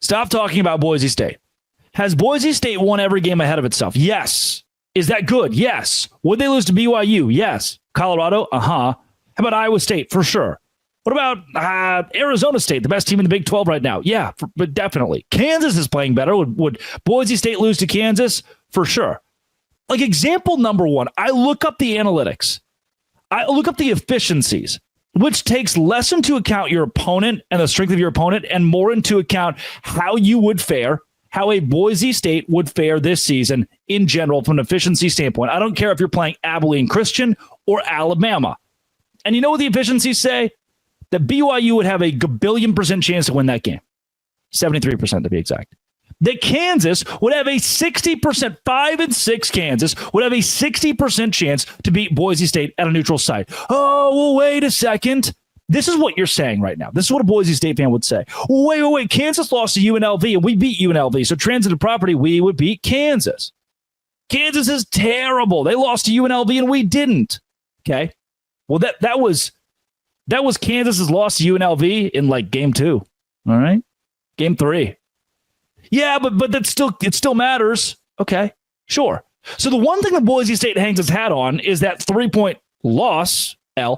Stop talking about Boise State. Has Boise State won every game ahead of itself? Yes. Is that good? Yes. Would they lose to BYU? Yes. Colorado? How about Iowa State? For sure. What about Arizona State, the best team in the Big 12 right now? Yeah, but definitely. Kansas is playing better. Would Boise State lose to Kansas? For sure. Like example number one, I look up the analytics. I look up the efficiencies, which takes less into account your opponent and the strength of your opponent and more into account how you would fare, how a Boise State would fare this season in general from an efficiency standpoint. I don't care if you're playing Abilene Christian or Alabama. And you know what the efficiencies say? That BYU would have a billion% chance to win that game. 73% to be exact. That Kansas would have a 60%, 5-6 Kansas would have a 60% chance to beat Boise State at a neutral site. Oh, well, wait a second. This is what you're saying right now. This is what a Boise State fan would say. Well, wait. Kansas lost to UNLV and we beat UNLV. So transitive property, we would beat Kansas. Kansas is terrible. They lost to UNLV and we didn't. Okay. Well, that was Kansas's loss to UNLV in like game 2. All right. Game 3. Yeah, but it still matters. Okay, sure. So the one thing that Boise State hangs its hat on is that 3-point loss, to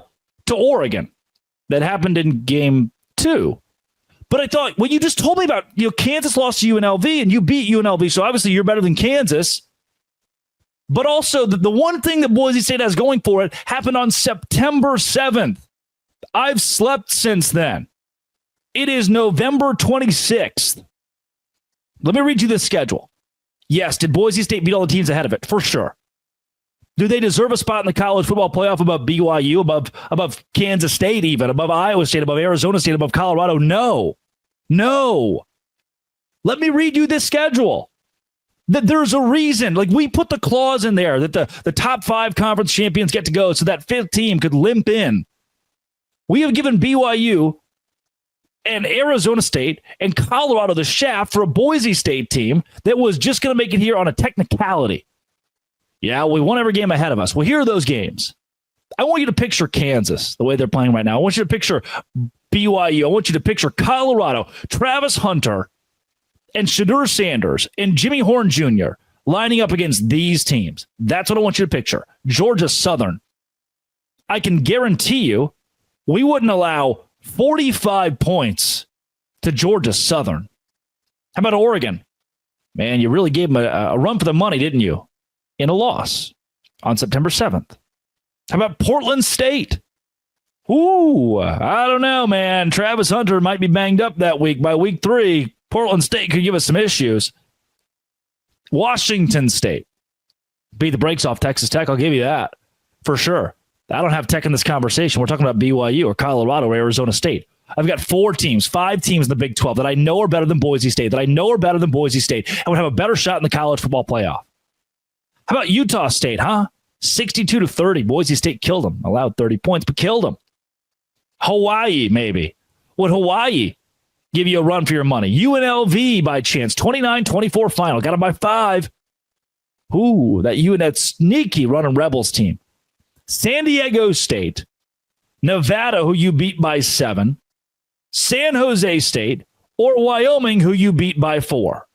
Oregon that happened in game 2. But I thought, well, you just told me about, Kansas lost to UNLV and you beat UNLV, so obviously you're better than Kansas. But also the one thing that Boise State has going for it happened on September 7th. I've slept since then. It is November 26th. Let me read you this schedule. Yes, did Boise State beat all the teams ahead of it? For sure. Do they deserve a spot in the college football playoff above BYU, above Kansas State even, above Iowa State, above Arizona State, above Colorado? No. Let me read you this schedule. That there's a reason. Like we put the clause in there that the top 5 conference champions get to go so that 5th team could limp in. We have given BYU and Arizona State and Colorado the shaft for a Boise State team that was just going to make it here on a technicality. Yeah, we won every game ahead of us. Well, here are those games. I want you to picture Kansas the way they're playing right now. I want you to picture BYU. I want you to picture Colorado, Travis Hunter, and Shadur Sanders and Jimmy Horn Jr. lining up against these teams. That's what I want you to picture. Georgia Southern. I can guarantee you we wouldn't allow 45 points to Georgia Southern. How about Oregon? Man, you really gave them a run for the money, didn't you? In a loss on September 7th. How about Portland State? Ooh, I don't know, man. Travis Hunter might be banged up that week. By week 3, Portland State could give us some issues. Washington State. Beat the brakes off Texas Tech. I'll give you that for sure. I don't have Tech in this conversation. We're talking about BYU or Colorado or Arizona State. I've got 5 teams in the Big 12 that I know are better than Boise State, and would have a better shot in the college football playoff. How about Utah State, huh? 62-30. Boise State killed them. Allowed 30 points, but killed them. Hawaii, maybe. Would Hawaii give you a run for your money? UNLV, by chance. 29-24 final. Got them by 5. Ooh, that sneaky running Rebels team. San Diego State, Nevada, who you beat by 7, San Jose State, or Wyoming, who you beat by 4.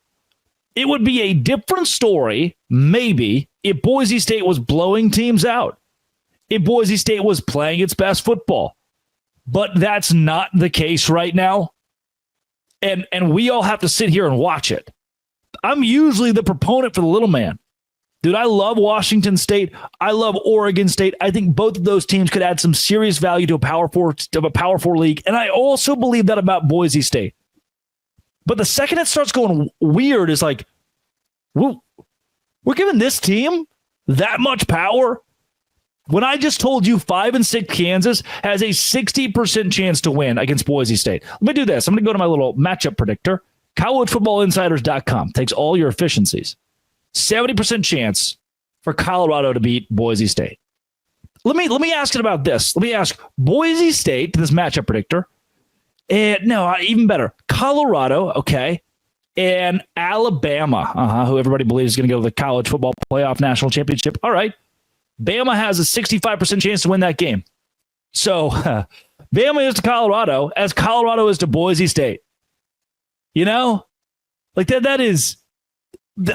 It would be a different story, maybe, if Boise State was blowing teams out, if Boise State was playing its best football. But that's not the case right now. And we all have to sit here and watch it. I'm usually the proponent for the little man. Dude, I love Washington State. I love Oregon State. I think both of those teams could add some serious value to a Power 4 league. And I also believe that about Boise State. But the second it starts going weird is like, we're giving this team that much power? When I just told you 5-6 Kansas has a 60% chance to win against Boise State. Let me do this. I'm going to go to my little matchup predictor. CollegeFootballInsiders.com takes all your efficiencies. 70% chance for Colorado to beat Boise State. Let me ask it about this. Let me ask Boise State to this matchup predictor. And no, even better, Colorado, okay, and Alabama, who everybody believes is going to go to the college football playoff national championship. All right. Bama has a 65% chance to win that game. So Bama is to Colorado as Colorado is to Boise State. You know, Like that is,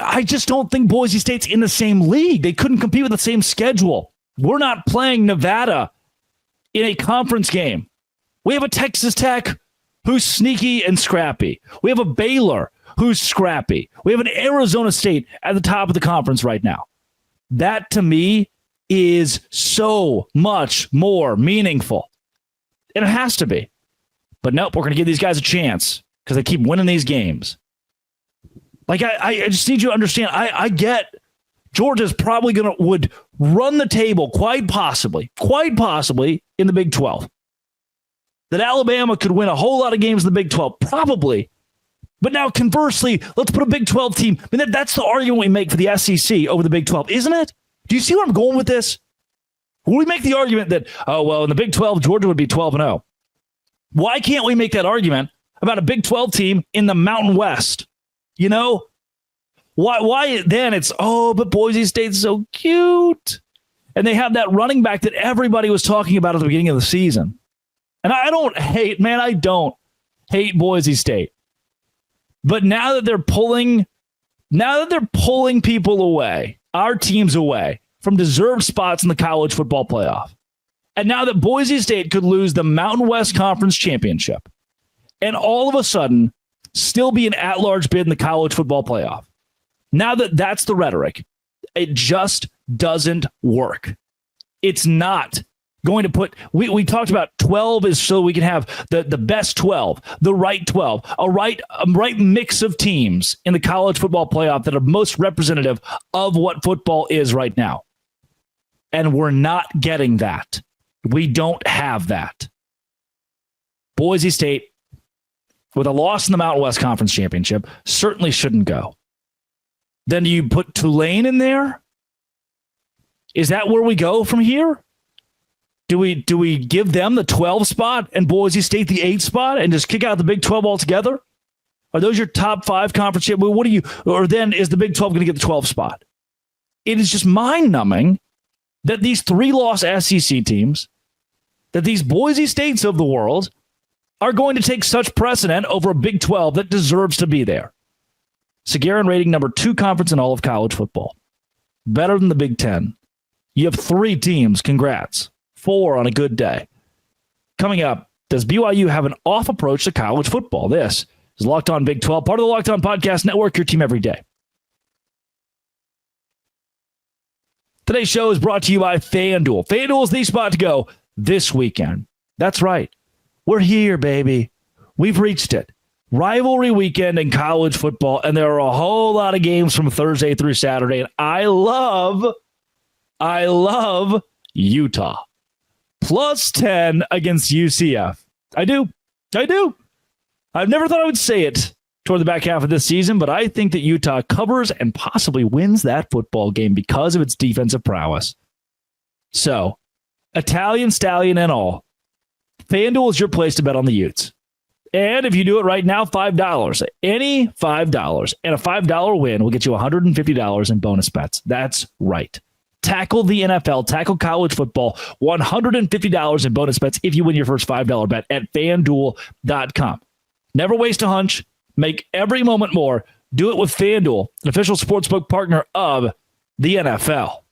I just don't think Boise State's in the same league. They couldn't compete with the same schedule. We're not playing Nevada in a conference game. We have a Texas Tech who's sneaky and scrappy. We have a Baylor who's scrappy. We have an Arizona State at the top of the conference right now. That, to me, is so much more meaningful. And it has to be. But nope, we're going to give these guys a chance because they keep winning these games. Like, I just need you to understand, I get Georgia's probably would run the table quite possibly in the Big 12. That Alabama could win a whole lot of games in the Big 12, probably. But now, conversely, let's put a Big 12 team. I mean, that's the argument we make for the SEC over the Big 12, isn't it? Do you see where I'm going with this? We make the argument that, oh, well, in the Big 12, Georgia would be 12-0. Why can't we make that argument about a Big 12 team in the Mountain West? You know? Why then it's, oh, but Boise State's so cute. And they have that running back that everybody was talking about at the beginning of the season. And I don't hate Boise State. But now that they're pulling people away, our teams away from deserved spots in the college football playoff, and now that Boise State could lose the Mountain West Conference Championship and all of a sudden still be an at-large bid in the college football playoff, now that that's the rhetoric, it just doesn't work. It's not going to put, we talked about 12 is so we can have the best 12, the right 12, a right mix of teams in the college football playoff that are most representative of what football is right now. And we're not getting that. We don't have that. Boise State, with a loss in the Mountain West Conference Championship, certainly shouldn't go. Then do you put Tulane in there? Is that where we go from here? Do we give them the 12 spot and Boise State the 8 spot and just kick out the Big 12 altogether? Are those your top 5 conference? What do you? Or then is the Big 12 going to get the 12 spot? It is just mind-numbing that these 3-loss SEC teams, that these Boise States of the world, are going to take such precedent over a Big 12 that deserves to be there. Sagarin rating number 2 conference in all of college football. Better than the Big 10. You have 3 teams. Congrats. 4 on a good day. Coming up, does BYU have an off approach to college football? This is Locked On Big 12, part of the Locked On Podcast Network, your team every day. Today's show is brought to you by FanDuel. FanDuel is the spot to go this weekend. That's right. We're here, baby. We've reached it. Rivalry weekend in college football, and there are a whole lot of games from Thursday through Saturday, and I love Utah. +10 against UCF. I do. I've never thought I would say it toward the back half of this season, but I think that Utah covers and possibly wins that football game because of its defensive prowess. So, Italian stallion and all, FanDuel is your place to bet on the Utes. And if you do it right now, $5. Any $5 and a $5 win will get you $150 in bonus bets. That's right. Tackle the NFL, tackle college football, $150 in bonus bets if you win your first $5 bet at FanDuel.com. Never waste a hunch. Make every moment more. Do it with FanDuel, an official sportsbook partner of the NFL.